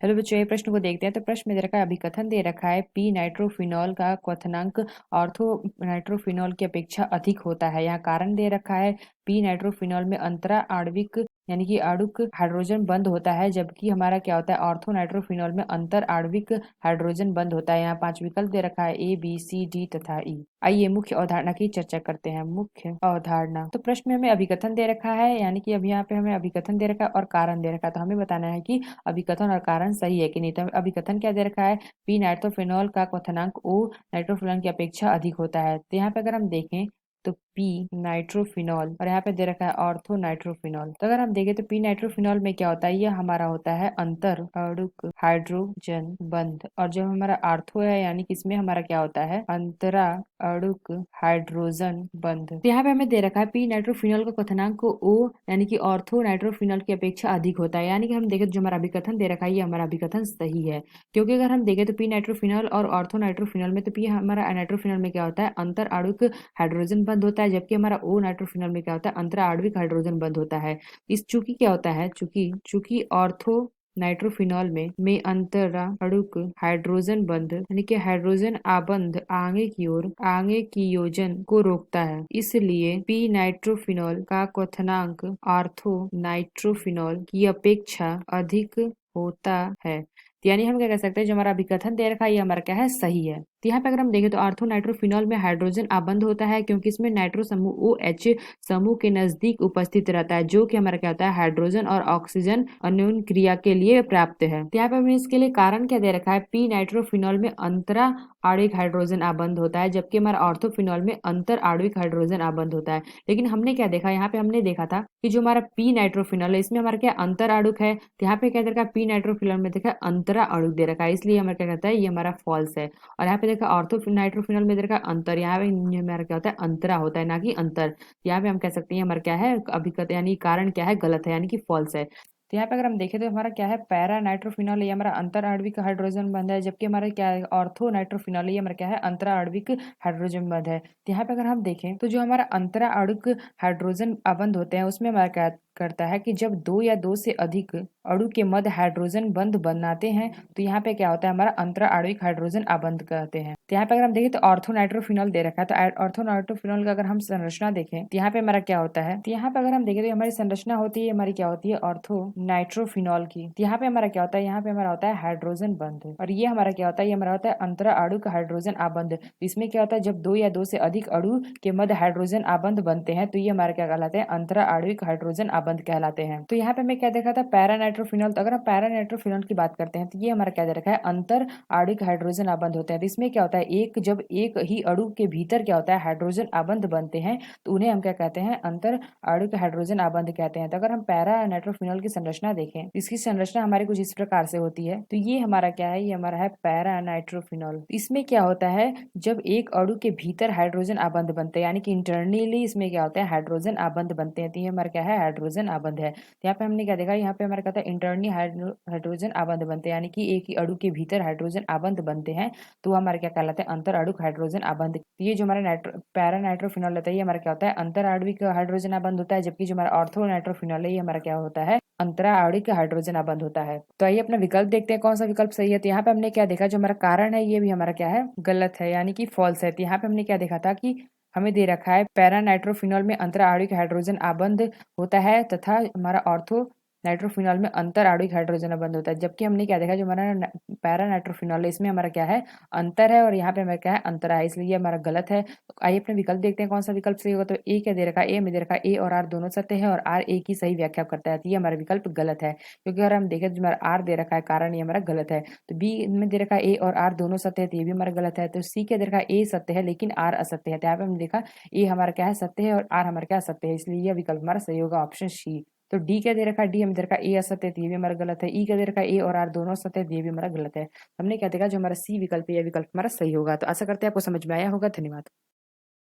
Hello बच्चों, ये प्रश्न को देखते हैं। तो प्रश्न में दे रखा है, अभिकथन दे रखा है पी नाइट्रोफिनॉल का क्वथनांक ऑर्थो नाइट्रोफिनॉल की अपेक्षा अधिक होता है। यहाँ कारण दे रखा है पी नाइट्रोफिनॉल में अंतरा आणविक यानी कि अणुक हाइड्रोजन बंद होता है, जबकि हमारा क्या होता है ऑर्थो नाइट्रोफिनॉल में अंतर आणविक हाइड्रोजन बंद होता है। यहाँ 5 विकल्प दे रखा है ए बी सी डी तथा ई। आइए मुख्य अवधारणा की चर्चा करते हैं। मुख्य अवधारणा, तो प्रश्न में हमें अभिकथन दे रखा है, यानी कि अब यहाँ पे हमें अभिकथन दे रखा है और कारण दे रखा है। तो हमें बताना है कि अभिकथन और कारण सही है कि नहीं। तो अभिकथन क्या दे रखा है, पी नाइट्रोफिनॉल का क्वथनांक ओ नाइट्रोफिनॉल की अपेक्षा अधिक होता है। तो यहाँ पे अगर हम देखें तो पी नाइट्रोफिनॉल और यहाँ पे दे रखा है ऑर्थो नाइट्रोफिनॉल। तो अगर हम देखें तो पी नाइट्रोफिनॉल में क्या होता है, ये हमारा होता है अंतर अणुक हाइड्रोजन बंध, और जो हमारा आर्थो है यानी कि इसमें हमारा क्या होता है अंतरा अणुक हाइड्रोजन बंध। तो यहाँ पे हमें दे रखा है पी नाइट्रोफिनॉल का क्वथनांक को ओ यानी कि ऑर्थो नाइट्रोफिनॉल की अपेक्षा अधिक होता है। यानी कि हम देखें तो जो हमारा अभिकथन दे रखा है ये हमारा अभिकथन सही है, क्योंकि अगर हम देखें तो पी नाइट्रोफिनॉल और ऑर्थो नाइट्रोफिनॉल में, तो पी हमारा नाइट्रोफिनॉल में क्या होता है अंतर आणविक हाइड्रोजन बंद होता है, जबकि हमारा ओ नाइट्रोफिनॉल में क्या होता है अंतर आणविक हाइड्रोजन बंद होता है। इस चूंकि क्या होता है, चूंकि चूंकि ऑर्थो नाइट्रोफिनॉल में अंतरा अणुक हाइड्रोजन बंध यानी कि हाइड्रोजन आबंध आगे की ओर आगे की योजन को रोकता है, इसलिए पी नाइट्रोफिनॉल का क्वथनांक ऑर्थो नाइट्रोफिनॉल की अपेक्षा अधिक होता है। तो यानी हम क्या कह सकते हैं, जो हमारा अभिकथन दे रखा है ये हमारा क्या है सही है। तो यहाँ पे अगर हम देखें तो ऑर्थो नाइट्रोफिनॉल में हाइड्रोजन आबंध होता है, क्योंकि इसमें नाइट्रो समूह ओ एच समूह के नजदीक उपस्थित रहता है, जो कि हमारा क्या होता है हाइड्रोजन और ऑक्सीजन अन्योन्य क्रिया के लिए प्राप्त है। तो यहाँ पे हमें इसके लिए कारण क्या दे रखा है, पी नाइट्रोफिनॉल में अंतरा आणविक हाइड्रोजन आबंध होता है, जबकि हमारा ऑर्थोफिनॉल में अंतर आणविक हाइड्रोजन आबंध होता है। लेकिन हमने क्या देखा, यहाँ पे हमने देखा था कि जो हमारा पी नाइट्रोफिनॉल है इसमें हमारा क्या अंतर आणुक है। तो यहाँ पे क्या दे रखा है, पी नाइट्रोफिनॉल में देखा अंतरा आणुक दे रखा है, इसलिए हमारा क्या कहता है ये हमारा फॉल्स है। और यहाँ पे देखा ऑर्थो नाइट्रोफिनॉल में देखा अंतर, यहाँ पे हमारा क्या होता है अंतरा होता है ना कि अंतर। यहाँ पे हम कह सकते हैं हमारा क्या है अभिकथ यानी कारण क्या है गलत है, यानी कि फॉल्स है। तो यहाँ पे अगर हम देखें तो हमारा क्या है पैरा नाइट्रोफिनॉल ये हमारा अंतर आणविक हाइड्रोजन बंध है, जबकि हमारा क्या है ऑर्थो नाइट्रोफिनॉल ये हमारा क्या है अंतरा आणविक हाइड्रोजन बंध है। तो यहाँ पे अगर हम देखें तो जो हमारा अंतरा आणविक हाइड्रोजन अबंध होते हैं उसमें हमारा क्या करता है कि जब दो या दो से अधिक अणु के मध्य हाइड्रोजन बंध बनाते हैं तो यहाँ पे क्या होता है हमारा अंतरा आणविक हाइड्रोजन आबंध कहते हैं। तो यहाँ पे अगर हम देखें तो ऑर्थो नाइट्रोफिनॉल दे रखा है, तो ऑर्थो नाइट्रोफिनॉल का अगर हम संरचना देखें तो यहाँ पे हमारा क्या होता है, तो यहाँ पे अगर हम देखें तो हमारी संरचना होती है हमारी क्या होती है ऑर्थो नाइट्रोफिनॉल की। तो यहाँ पे हमारा क्या होता है, यहाँ पे हमारा होता है हाइड्रोजन बंध, और ये हमारा क्या होता है ये हमारा होता है अंतरा आणविक हाइड्रोजन आबंध। तो इसमें क्या होता है जब दो या दो से अधिक अणु के मध्य हाइड्रोजन आबंध बनते हैं तो ये हमारे क्या कहलाते हैं अंतरा आणविक हाइड्रोजन आबंध कहलाते हैं। तो यहाँ पे हमें क्या देखा था पैरा नाइट्रोफिनॉल। तो अगर हम पैरा नाइट्रोफिनॉल की बात करते हैं तो ये हमारा क्या दे रखा है अंतर आणविक हाइड्रोजन आबंध होते हैं। तो इसमें क्या होता है जब एक ही अणु के भीतर क्या होता है हाइड्रोजन आबंध बनते हैं तो उन्हें हम क्या कहते हैं अंतर आणविक हाइड्रोजन आबंध कहते हैं। तो अगर हम पैरा नाइट्रोफिनॉल की संरचना देखें, इसकी संरचना हमारी कुछ इस प्रकार से होती है। तो ये हमारा क्या है, ये हमारा है पैरा नाइट्रोफिनॉल। इसमें क्या होता है जब एक अणु के भीतर हाइड्रोजन आबंध बनते हैं, यानी कि इंटरनली इसमें क्या होता है हाइड्रोजन आबंध बनते हैं, तो ये हमारा क्या है हाइड्रोजन आबंध है। तो यहाँ पे हमने क्या देखा, यहाँ पे हमारा क्या था इंटरनली हाइड्रोजन आबंध बनते हैं, यानी कि एक ही अणु के भीतर हाइड्रोजन आबंध बनते हैं, तो हमारे क्या कहलाते हैं अंतर आणविक हाइड्रोजन आबंध। ये जो हमारा पैरा नाइट्रोफिनॉल होता है ये हमारा क्या होता है अंतर आणविक हाइड्रोजन आबंध होता है, जबकि जो हमारा ऑर्थो नाइट्रोफिनॉल है ये हमारा क्या होता है अंतरा आणविक हाइड्रोजन आबंध होता है। तो आइए अपना विकल्प देखते हैं कौन सा विकल्प सही है। तो यहाँ पे हमने क्या देखा, जो हमारा कारण है ये भी हमारा क्या है गलत है, यानी कि फॉल्स है। तो यहाँ पे हमने क्या देखा था कि हमें दे रखा है पैरा नाइट्रोफिनॉल में अंतर आणविक हाइड्रोजन आबंध होता है तथा हमारा ऑर्थो नाइट्रोफिनॉल में अंतर आणविक हाइड्रोजन बंद होता है, जबकि हमने क्या देखा जो हमारा पैरा नाइट्रोफिनॉल है इसमें हमारा क्या है अंतर है और यहाँ पे हमारा क्या है अंतर है, इसलिए हमारा गलत है। तो आइए अपने विकल्प देखते हैं कौन सा विकल्प सही होगा। तो ए क्या दे रखा है, ए में दे रखा है ए और आर दोनों सत्य है और आर ए की सही व्याख्या करता है, तो ये हमारा विकल्प गलत है। क्योंकि अगर हम देखें जो हमारा आर दे रखा है कारण ये हमारा गलत है। तो बी में दे रखा है ए और आर दोनों सत्य है, तो ये भी हमारा गलत है। तो सी क्या दे रखा है ए सत्य है लेकिन आर असत्य है, तो यहाँ पे हमने देखा ए हमारा क्या है सत्य है और आर हमारा क्या सत्य है, इसलिए यह विकल्प हमारा सही होगा ऑप्शन सी। तो डी क्या दे रखा है, डी हमें दे रखा है ए असत्य है, तो ये भी हमारा गलत है। ई क्या दे रखा है ए और आर दोनों सत्य है, तो ये भी हमारा गलत है। हमने क्या देखा जो हमारा सी विकल्प है यह विकल्प हमारा सही होगा। तो आशा करते हैं आपको समझ में आया होगा। धन्यवाद।